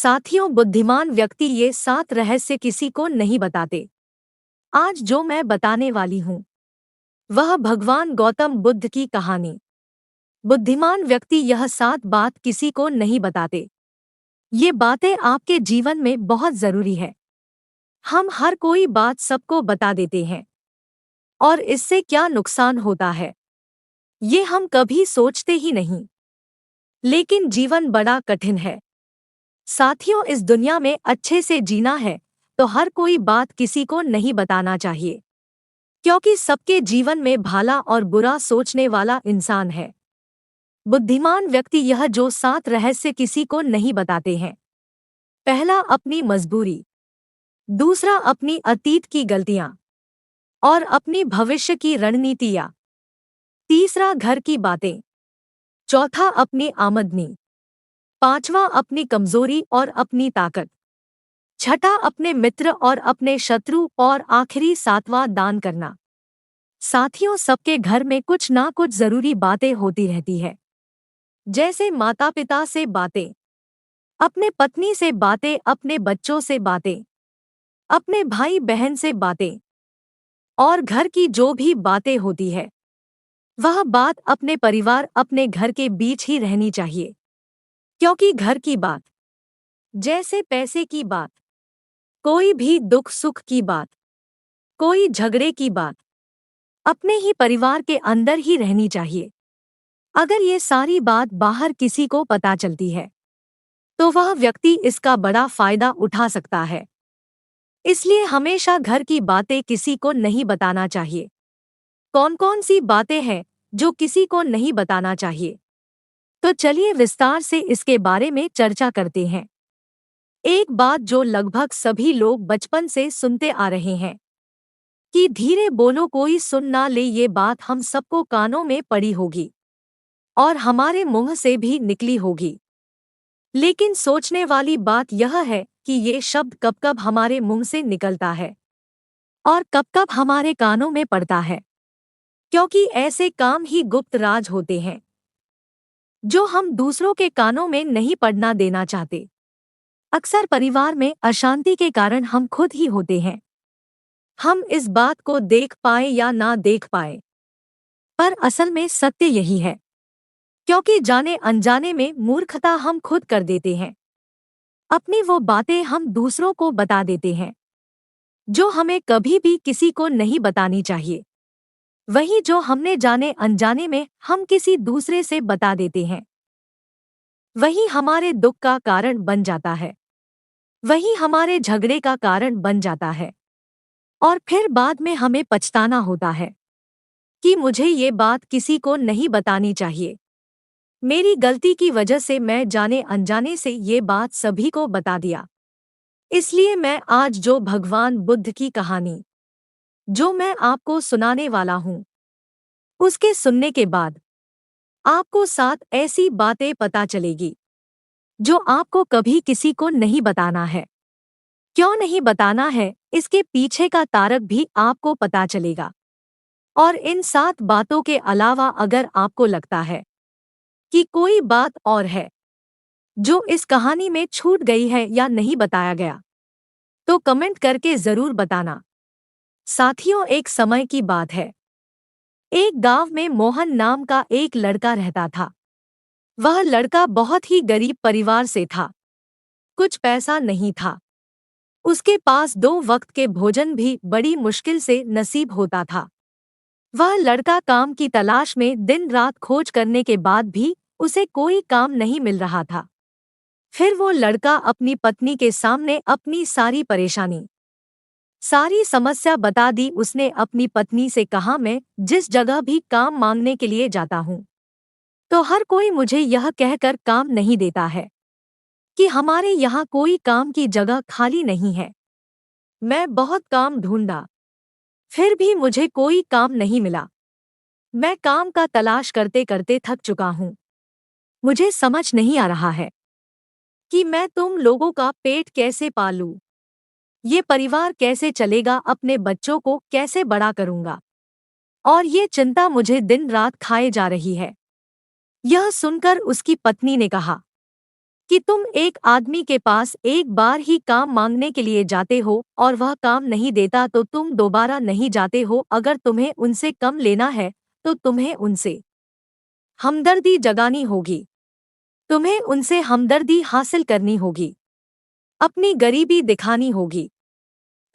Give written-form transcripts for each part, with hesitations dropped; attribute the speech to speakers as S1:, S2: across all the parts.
S1: साथियों, बुद्धिमान व्यक्ति ये 7 रहस्य किसी को नहीं बताते। आज जो मैं बताने वाली हूँ वह भगवान गौतम बुद्ध की कहानी। बुद्धिमान व्यक्ति यह 7 बात किसी को नहीं बताते। ये बातें आपके जीवन में बहुत जरूरी है। हम हर कोई बात सबको बता देते हैं और इससे क्या नुकसान होता है ये हम कभी सोचते ही नहीं। लेकिन जीवन बड़ा कठिन है साथियों। इस दुनिया में अच्छे से जीना है तो हर कोई बात किसी को नहीं बताना चाहिए, क्योंकि सबके जीवन में भला और बुरा सोचने वाला इंसान है। बुद्धिमान व्यक्ति यह जो 7 रहस्य किसी को नहीं बताते हैं। पहला, अपनी मजबूरी। दूसरा, अपनी अतीत की गलतियां और अपनी भविष्य की रणनीतियां। तीसरा, घर की बातें। चौथा, अपनी आमदनी। पांचवा, अपनी कमजोरी और अपनी ताकत। छठा, अपने मित्र और अपने शत्रु। और आखिरी 7वां, दान करना। साथियों, सबके घर में कुछ ना कुछ जरूरी बातें होती रहती है, जैसे माता पिता से बातें, अपने पत्नी से बातें, अपने बच्चों से बातें, अपने भाई बहन से बातें। और घर की जो भी बातें होती है वह बात अपने परिवार, अपने घर के बीच ही रहनी चाहिए। क्योंकि घर की बात, जैसे पैसे की बात, कोई भी दुख सुख की बात, कोई झगड़े की बात, अपने ही परिवार के अंदर ही रहनी चाहिए। अगर ये सारी बात बाहर किसी को पता चलती है तो वह व्यक्ति इसका बड़ा फायदा उठा सकता है। इसलिए हमेशा घर की बातें किसी को नहीं बताना चाहिए। कौन कौन सी बातें हैं जो किसी को नहीं बताना चाहिए, तो चलिए विस्तार से इसके बारे में चर्चा करते हैं। एक बात जो लगभग सभी लोग बचपन से सुनते आ रहे हैं कि धीरे बोलो कोई सुन ना ले, ये बात हम सबको कानों में पड़ी होगी और हमारे मुंह से भी निकली होगी। लेकिन सोचने वाली बात यह है कि ये शब्द कब कब हमारे मुंह से निकलता है और कब कब हमारे कानों में पड़ता है, क्योंकि ऐसे काम ही गुप्त राज होते हैं जो हम दूसरों के कानों में नहीं पड़ना देना चाहते। अक्सर परिवार में अशांति के कारण हम खुद ही होते हैं। हम इस बात को देख पाए या ना देख पाए, पर असल में सत्य यही है, क्योंकि जाने अनजाने में मूर्खता हम खुद कर देते हैं। अपनी वो बातें हम दूसरों को बता देते हैं जो हमें कभी भी किसी को नहीं बतानी चाहिए। वही जो हमने जाने अनजाने में हम किसी दूसरे से बता देते हैं, वही हमारे दुख का कारण बन जाता है, वही हमारे झगड़े का कारण बन जाता है। और फिर बाद में हमें पछताना होता है कि मुझे ये बात किसी को नहीं बतानी चाहिए। मेरी गलती की वजह से मैं जाने अनजाने से ये बात सभी को बता दिया। इसलिए मैं आज जो भगवान बुद्ध की कहानी जो मैं आपको सुनाने वाला हूँ, उसके सुनने के बाद आपको 7 ऐसी बातें पता चलेगी जो आपको कभी किसी को नहीं बताना है। क्यों नहीं बताना है, इसके पीछे का तारक भी आपको पता चलेगा। और इन 7 बातों के अलावा अगर आपको लगता है कि कोई बात और है जो इस कहानी में छूट गई है या नहीं बताया गया, तो कमेंट करके जरूर बताना। साथियों, एक समय की बात है। एक गांव में मोहन नाम का एक लड़का रहता था। वह लड़का बहुत ही गरीब परिवार से था। कुछ पैसा नहीं था। उसके पास 2 वक्त के भोजन भी बड़ी मुश्किल से नसीब होता था। वह लड़का काम की तलाश में दिन रात खोज करने के बाद भी उसे कोई काम नहीं मिल रहा था। फिर वो लड़का अपनी पत्नी के सामने अपनी सारी परेशानी, सारी समस्या बता दी। उसने अपनी पत्नी से कहा, मैं जिस जगह भी काम मांगने के लिए जाता हूँ तो हर कोई मुझे यह कहकर काम नहीं देता है कि हमारे यहाँ कोई काम की जगह खाली नहीं है। मैं बहुत काम ढूंढा, फिर भी मुझे कोई काम नहीं मिला। मैं काम का तलाश करते करते थक चुका हूँ। मुझे समझ नहीं आ रहा है कि मैं तुम लोगों का पेट कैसे पालूं, ये परिवार कैसे चलेगा, अपने बच्चों को कैसे बड़ा करूंगा, और ये चिंता मुझे दिन रात खाए जा रही है। यह सुनकर उसकी पत्नी ने कहा, कि तुम एक आदमी के पास एक बार ही काम मांगने के लिए जाते हो और वह काम नहीं देता तो तुम दोबारा नहीं जाते हो। अगर तुम्हें उनसे कम लेना है तो तुम्हें उनसे हमदर्दी जगानी होगी। तुम्हें उनसे हमदर्दी हासिल करनी होगी, अपनी गरीबी दिखानी होगी,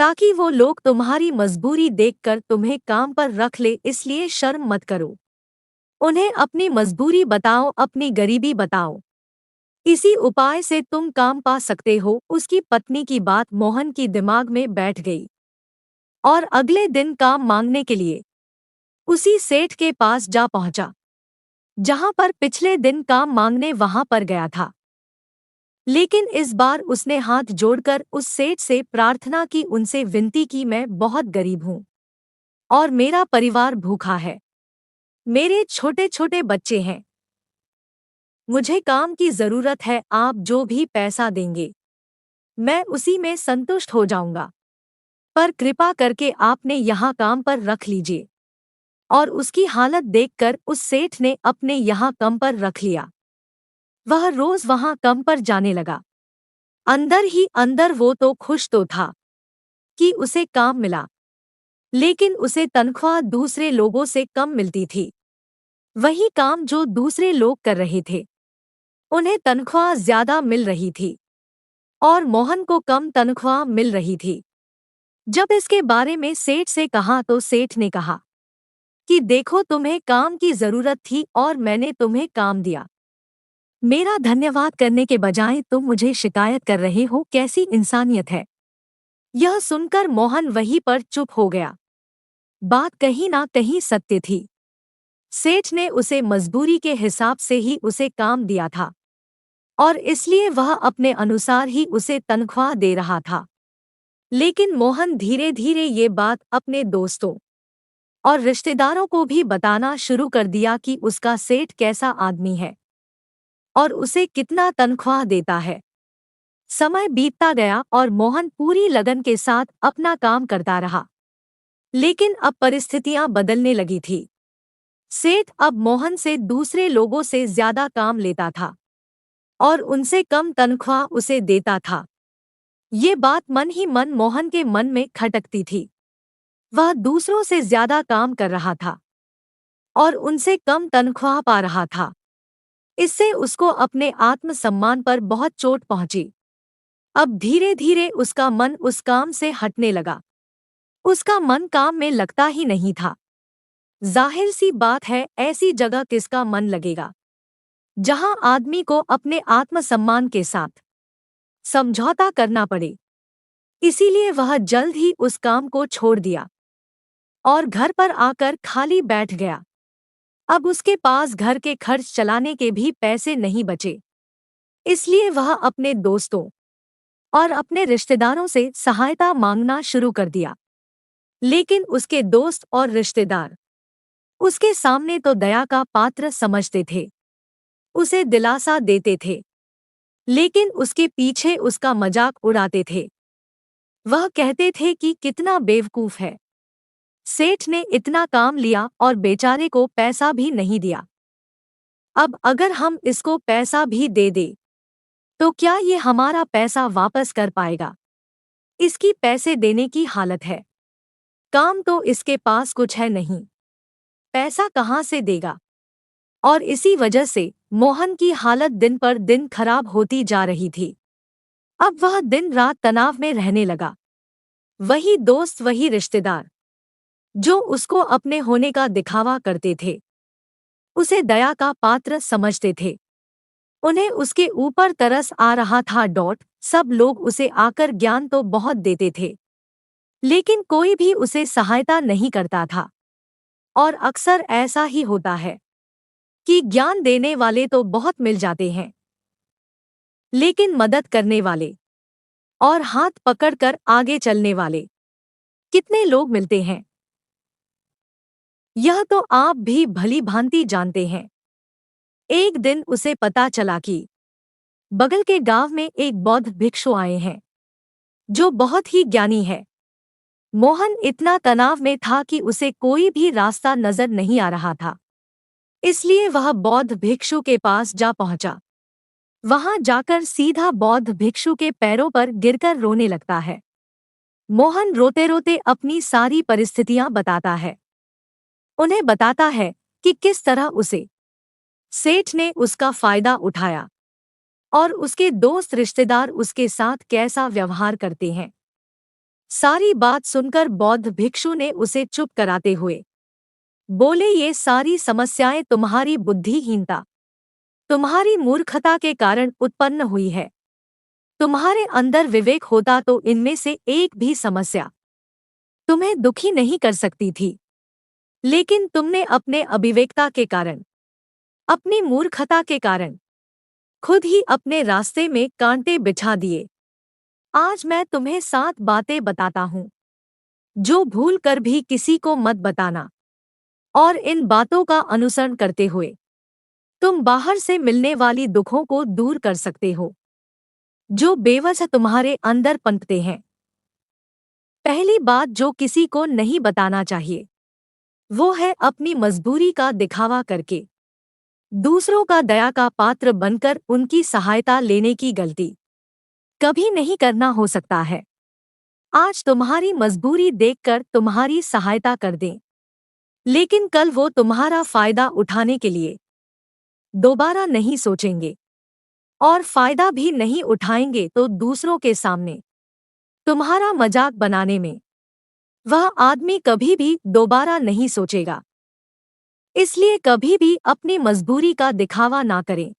S1: ताकि वो लोग तुम्हारी मजबूरी देखकर तुम्हें काम पर रख ले। इसलिए शर्म मत करो, उन्हें अपनी मजबूरी बताओ, अपनी गरीबी बताओ। इसी उपाय से तुम काम पा सकते हो। उसकी पत्नी की बात मोहन की दिमाग में बैठ गई और अगले दिन काम मांगने के लिए उसी सेठ के पास जा पहुंचा जहां पर पिछले दिन काम मांगने वहां पर गया था। लेकिन इस बार उसने हाथ जोड़कर उस सेठ से प्रार्थना की, उनसे विनती की, मैं बहुत गरीब हूं और मेरा परिवार भूखा है, मेरे छोटे छोटे बच्चे हैं, मुझे काम की जरूरत है। आप जो भी पैसा देंगे मैं उसी में संतुष्ट हो जाऊंगा, पर कृपा करके आपने यहाँ काम पर रख लीजिए। और उसकी हालत देखकर उस सेठ ने अपने यहाँ कम पर रख लिया। वह रोज वहां कम पर जाने लगा। अंदर ही अंदर वो तो खुश तो था कि उसे काम मिला, लेकिन उसे तनख्वाह दूसरे लोगों से कम मिलती थी। वही काम जो दूसरे लोग कर रहे थे उन्हें तनख्वाह ज्यादा मिल रही थी और मोहन को कम तनख्वाह मिल रही थी। जब इसके बारे में सेठ से कहा तो सेठ ने कहा कि देखो, तुम्हें काम की जरूरत थी और मैंने तुम्हें काम दिया। मेरा धन्यवाद करने के बजाय तुम मुझे शिकायत कर रहे हो, कैसी इंसानियत है। यह सुनकर मोहन वहीं पर चुप हो गया। बात कहीं ना कहीं सत्य थी। सेठ ने उसे मजबूरी के हिसाब से ही उसे काम दिया था और इसलिए वह अपने अनुसार ही उसे तनख्वाह दे रहा था। लेकिन मोहन धीरे धीरे ये बात अपने दोस्तों और रिश्तेदारों को भी बताना शुरू कर दिया कि उसका सेठ कैसा आदमी है और उसे कितना तनख्वाह देता है। समय बीतता गया और मोहन पूरी लगन के साथ अपना काम करता रहा। लेकिन अब परिस्थितियां बदलने लगी थी। सेठ अब मोहन से दूसरे लोगों से ज्यादा काम लेता था और उनसे कम तनख्वाह उसे देता था। ये बात मन ही मन मोहन के मन में खटकती थी। वह दूसरों से ज्यादा काम कर रहा था और उनसे कम तनख्वाह पा रहा था। इससे उसको अपने आत्मसम्मान पर बहुत चोट पहुंची। अब धीरे धीरे उसका मन उस काम से हटने लगा। उसका मन काम में लगता ही नहीं था। जाहिर सी बात है, ऐसी जगह किसका मन लगेगा जहां आदमी को अपने आत्मसम्मान के साथ समझौता करना पड़े। इसीलिए वह जल्द ही उस काम को छोड़ दिया और घर पर आकर खाली बैठ गया। अब उसके पास घर के खर्च चलाने के भी पैसे नहीं बचे। इसलिए वह अपने दोस्तों और अपने रिश्तेदारों से सहायता मांगना शुरू कर दिया। लेकिन उसके दोस्त और रिश्तेदार उसके सामने तो दया का पात्र समझते थे, उसे दिलासा देते थे, लेकिन उसके पीछे उसका मजाक उड़ाते थे। वह कहते थे कि कितना बेवकूफ है, सेठ ने इतना काम लिया और बेचारे को पैसा भी नहीं दिया। अब अगर हम इसको पैसा भी दे दे तो क्या ये हमारा पैसा वापस कर पाएगा? इसकी पैसे देने की हालत है, काम तो इसके पास कुछ है नहीं, पैसा कहाँ से देगा? और इसी वजह से मोहन की हालत दिन पर दिन खराब होती जा रही थी। अब वह दिन रात तनाव में रहने लगा। वही दोस्त, वही रिश्तेदार जो उसको अपने होने का दिखावा करते थे, उसे दया का पात्र समझते थे, उन्हें उसके ऊपर तरस आ रहा था। सब लोग उसे आकर ज्ञान तो बहुत देते थे, लेकिन कोई भी उसे सहायता नहीं करता था। और अक्सर ऐसा ही होता है कि ज्ञान देने वाले तो बहुत मिल जाते हैं, लेकिन मदद करने वाले और हाथ पकड़कर आगे चलने वाले कितने लोग मिलते हैं, यह तो आप भी भली भांति जानते हैं। एक दिन उसे पता चला कि बगल के गांव में एक बौद्ध भिक्षु आए हैं जो बहुत ही ज्ञानी है। मोहन इतना तनाव में था कि उसे कोई भी रास्ता नजर नहीं आ रहा था। इसलिए वह बौद्ध भिक्षु के पास जा पहुंचा वहां जाकर सीधा बौद्ध भिक्षु के पैरों पर गिरकर रोने लगता है। मोहन रोते रोते अपनी सारी परिस्थितियां बताता है। उन्हें बताता है कि किस तरह उसे सेठ ने उसका फायदा उठाया और उसके दोस्त रिश्तेदार उसके साथ कैसा व्यवहार करते हैं। सारी बात सुनकर बौद्ध भिक्षु ने उसे चुप कराते हुए बोले, ये सारी समस्याएं तुम्हारी बुद्धिहीनता, तुम्हारी मूर्खता के कारण उत्पन्न हुई है। तुम्हारे अंदर विवेक होता तो इनमें से एक भी समस्या तुम्हें दुखी नहीं कर सकती थी। लेकिन तुमने अपने अविवेकता के कारण, अपनी मूर्खता के कारण खुद ही अपने रास्ते में कांटे बिछा दिए। आज मैं तुम्हें 7 बातें बताता हूँ जो भूल कर भी किसी को मत बताना, और इन बातों का अनुसरण करते हुए तुम बाहर से मिलने वाली दुखों को दूर कर सकते हो जो बेवजह तुम्हारे अंदर पनपते हैं। पहली बात जो किसी को नहीं बताना चाहिए वो है अपनी मजबूरी का दिखावा करके दूसरों का दया का पात्र बनकर उनकी सहायता लेने की गलती कभी नहीं करना हो सकता है। आज तुम्हारी मजबूरी देखकर तुम्हारी सहायता कर दें, लेकिन कल वो तुम्हारा फायदा उठाने के लिए दोबारा नहीं सोचेंगे, और फायदा भी नहीं उठाएंगे तो दूसरों के सामने तुम्हारा मजाक बनाने में वह आदमी कभी भी दोबारा नहीं सोचेगा। इसलिए कभी भी अपनी मजबूरी का दिखावा ना करें।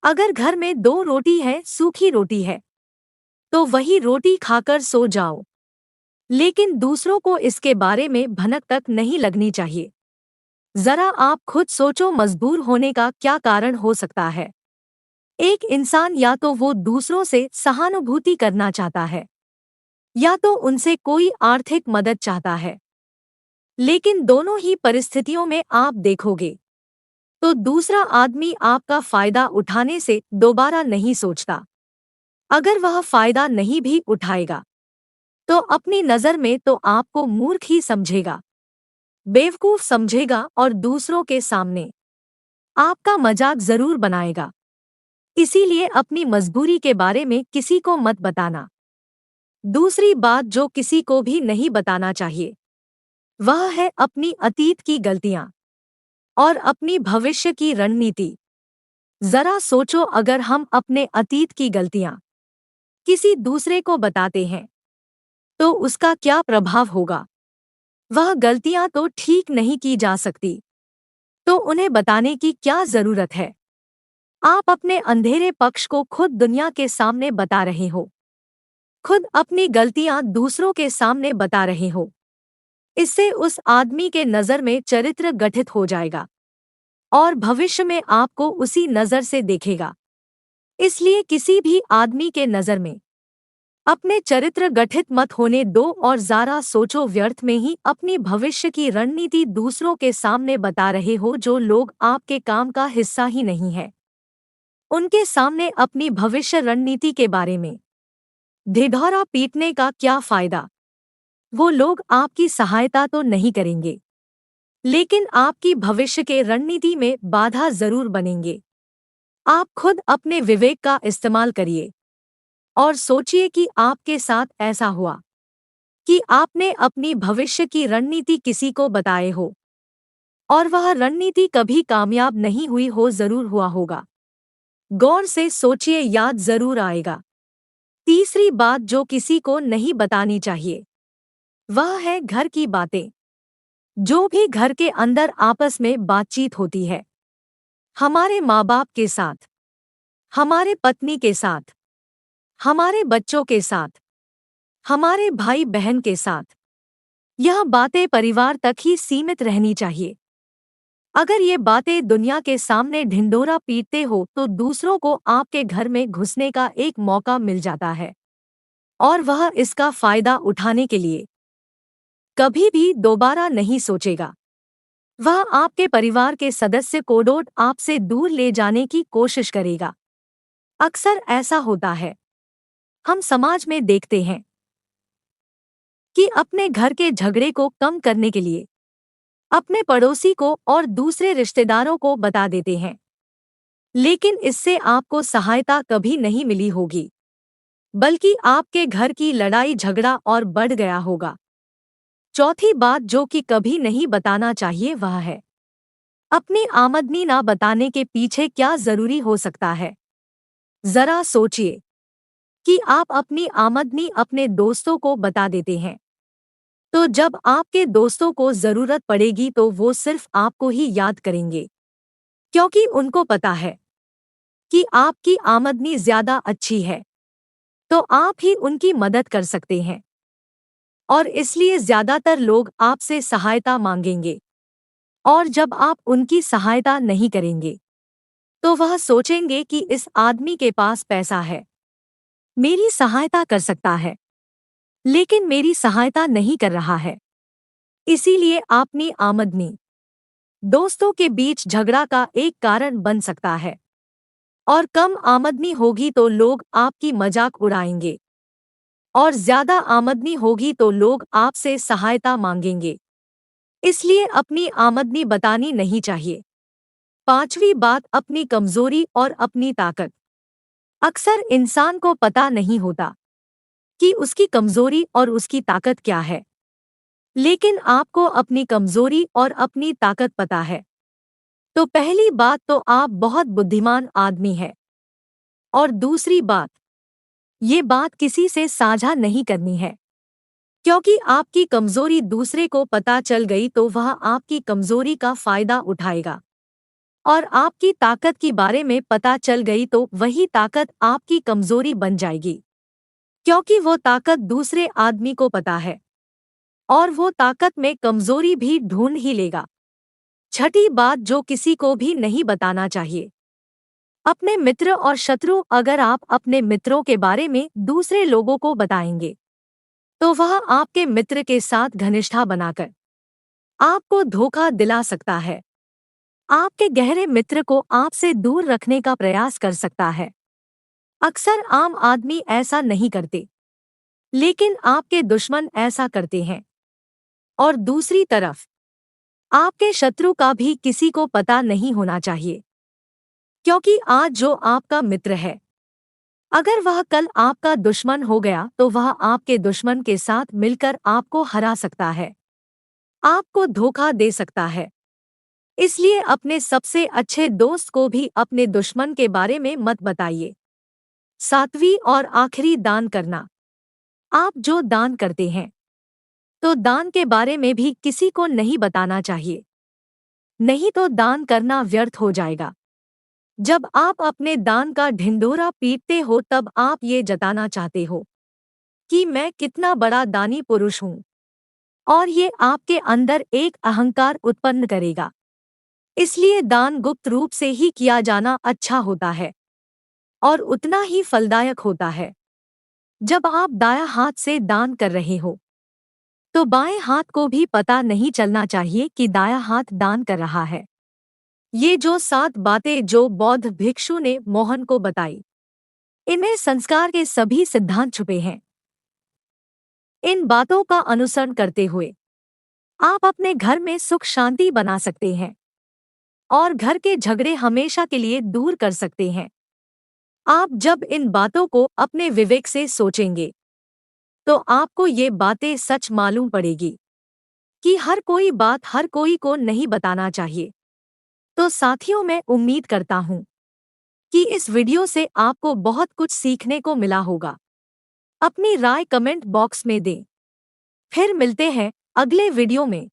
S1: अगर घर में 2 रोटी है, सूखी रोटी है, तो वही रोटी खाकर सो जाओ, लेकिन दूसरों को इसके बारे में भनक तक नहीं लगनी चाहिए। जरा आप खुद सोचो, मजबूर होने का क्या कारण हो सकता है। एक इंसान या तो वो दूसरों से सहानुभूति करना चाहता है या तो उनसे कोई आर्थिक मदद चाहता है, लेकिन दोनों ही परिस्थितियों में आप देखोगे तो दूसरा आदमी आपका फायदा उठाने से दोबारा नहीं सोचता। अगर वह फायदा नहीं भी उठाएगा तो अपनी नज़र में तो आपको मूर्ख ही समझेगा, बेवकूफ समझेगा, और दूसरों के सामने आपका मजाक जरूर बनाएगा। इसीलिए अपनी मजबूरी के बारे में किसी को मत बताना। दूसरी बात जो किसी को भी नहीं बताना चाहिए वह है अपनी अतीत की गलतियां और अपनी भविष्य की रणनीति। जरा सोचो, अगर हम अपने अतीत की गलतियां किसी दूसरे को बताते हैं तो उसका क्या प्रभाव होगा। वह गलतियां तो ठीक नहीं की जा सकती, तो उन्हें बताने की क्या जरूरत है। आप अपने अंधेरे पक्ष को खुद दुनिया के सामने बता रहे हो, खुद अपनी गलतियां दूसरों के सामने बता रहे हो। इससे उस आदमी के नज़र में चरित्र गठित हो जाएगा और भविष्य में आपको उसी नज़र से देखेगा। इसलिए किसी भी आदमी के नज़र में अपने चरित्र गठित मत होने दो, और ज़रा सोचो, व्यर्थ में ही अपनी भविष्य की रणनीति दूसरों के सामने बता रहे हो। जो लोग आपके काम का हिस्सा ही नहीं है, उनके सामने अपनी भविष्य रणनीति के बारे में ढिढोरा पीटने का क्या फायदा। वो लोग आपकी सहायता तो नहीं करेंगे, लेकिन आपकी भविष्य के रणनीति में बाधा जरूर बनेंगे। आप खुद अपने विवेक का इस्तेमाल करिए और सोचिए कि आपके साथ ऐसा हुआ कि आपने अपनी भविष्य की रणनीति किसी को बताए हो और वह रणनीति कभी कामयाब नहीं हुई हो। जरूर हुआ होगा। गौर से सोचिए, याद जरूर आएगा। तीसरी बात जो किसी को नहीं बतानी चाहिए वह है घर की बातें। जो भी घर के अंदर आपस में बातचीत होती है, हमारे माँ बाप के साथ, हमारे पत्नी के साथ, हमारे बच्चों के साथ, हमारे भाई बहन के साथ, यह बातें परिवार तक ही सीमित रहनी चाहिए। अगर ये बातें दुनिया के सामने ढिंढोरा पीटते हो तो दूसरों को आपके घर में घुसने का एक मौका मिल जाता है, और वह इसका फायदा उठाने के लिए कभी भी दोबारा नहीं सोचेगा। वह आपके परिवार के सदस्य को डोट आपसे दूर ले जाने की कोशिश करेगा। अक्सर ऐसा होता है, हम समाज में देखते हैं कि अपने घर के झगड़े को कम करने के लिए अपने पड़ोसी को और दूसरे रिश्तेदारों को बता देते हैं। लेकिन इससे आपको सहायता कभी नहीं मिली होगी, बल्कि आपके घर की लड़ाई झगड़ा और बढ़ गया होगा। चौथी बात जो कि कभी नहीं बताना चाहिए वह है अपनी आमदनी ना बताने के पीछे क्या जरूरी हो सकता है। जरा सोचिए कि आप अपनी आमदनी अपने दोस्तों को बता देते हैं, तो जब आपके दोस्तों को जरूरत पड़ेगी तो वो सिर्फ आपको ही याद करेंगे, क्योंकि उनको पता है कि आपकी आमदनी ज्यादा अच्छी है, तो आप ही उनकी मदद कर सकते हैं। और इसलिए ज्यादातर लोग आपसे सहायता मांगेंगे, और जब आप उनकी सहायता नहीं करेंगे तो वह सोचेंगे कि इस आदमी के पास पैसा है, मेरी सहायता कर सकता है, लेकिन मेरी सहायता नहीं कर रहा है। इसीलिए अपनी आमदनी दोस्तों के बीच झगड़ा का एक कारण बन सकता है। और कम आमदनी होगी तो लोग आपकी मजाक उड़ाएंगे, और ज्यादा आमदनी होगी तो लोग आपसे सहायता मांगेंगे। इसलिए अपनी आमदनी बतानी नहीं चाहिए। पांचवी बात, अपनी कमजोरी और अपनी ताकत। अक्सर इंसान को पता नहीं होता कि उसकी कमजोरी और उसकी ताकत क्या है, लेकिन आपको अपनी कमजोरी और अपनी ताकत पता है। तो पहली बात तो आप बहुत बुद्धिमान आदमी हैं। और दूसरी बात, ये बात किसी से साझा नहीं करनी है, क्योंकि आपकी कमजोरी दूसरे को पता चल गई तो वह आपकी कमजोरी का फायदा उठाएगा, और आपकी ताकत के बारे में पता चल गई तो वही ताकत आपकी कमजोरी बन जाएगी, क्योंकि वो ताकत दूसरे आदमी को पता है, और वो ताकत में कमजोरी भी ढूंढ ही लेगा। छठी बात जो किसी को भी नहीं बताना चाहिए, अपने मित्र और शत्रु। अगर आप अपने मित्रों के बारे में दूसरे लोगों को बताएंगे तो वह आपके मित्र के साथ घनिष्ठता बनाकर आपको धोखा दिला सकता है, आपके गहरे मित्र को आपसे दूर रखने का प्रयास कर सकता है। अक्सर आम आदमी ऐसा नहीं करते, लेकिन आपके दुश्मन ऐसा करते हैं। और दूसरी तरफ आपके शत्रु का भी किसी को पता नहीं होना चाहिए, क्योंकि आज जो आपका मित्र है, अगर वह कल आपका दुश्मन हो गया तो वह आपके दुश्मन के साथ मिलकर आपको हरा सकता है, आपको धोखा दे सकता है। इसलिए अपने सबसे अच्छे दोस्त को भी अपने दुश्मन के बारे में मत बताइए। सातवीं और आखिरी, दान करना। आप जो दान करते हैं तो दान के बारे में भी किसी को नहीं बताना चाहिए, नहीं तो दान करना व्यर्थ हो जाएगा। जब आप अपने दान का ढिंढोरा पीटते हो तब आप ये जताना चाहते हो कि मैं कितना बड़ा दानी पुरुष हूँ, और ये आपके अंदर एक अहंकार उत्पन्न करेगा। इसलिए दान गुप्त रूप से ही किया जाना अच्छा होता है, और उतना ही फलदायक होता है। जब आप दायां हाथ से दान कर रहे हो तो बाएं हाथ को भी पता नहीं चलना चाहिए कि दायां हाथ दान कर रहा है। ये जो 7 बातें जो बौद्ध भिक्षु ने मोहन को बताई, इनमें संस्कार के सभी सिद्धांत छुपे हैं। इन बातों का अनुसरण करते हुए आप अपने घर में सुख शांति बना सकते हैं, और घर के झगड़े हमेशा के लिए दूर कर सकते हैं। आप जब इन बातों को अपने विवेक से सोचेंगे तो आपको ये बातें सच मालूम पड़ेगी कि हर कोई बात हर कोई को नहीं बताना चाहिए। तो साथियों, मैं उम्मीद करता हूँ कि इस वीडियो से आपको बहुत कुछ सीखने को मिला होगा। अपनी राय कमेंट बॉक्स में दें। फिर मिलते हैं अगले वीडियो में।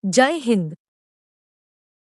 S1: जय हिंद।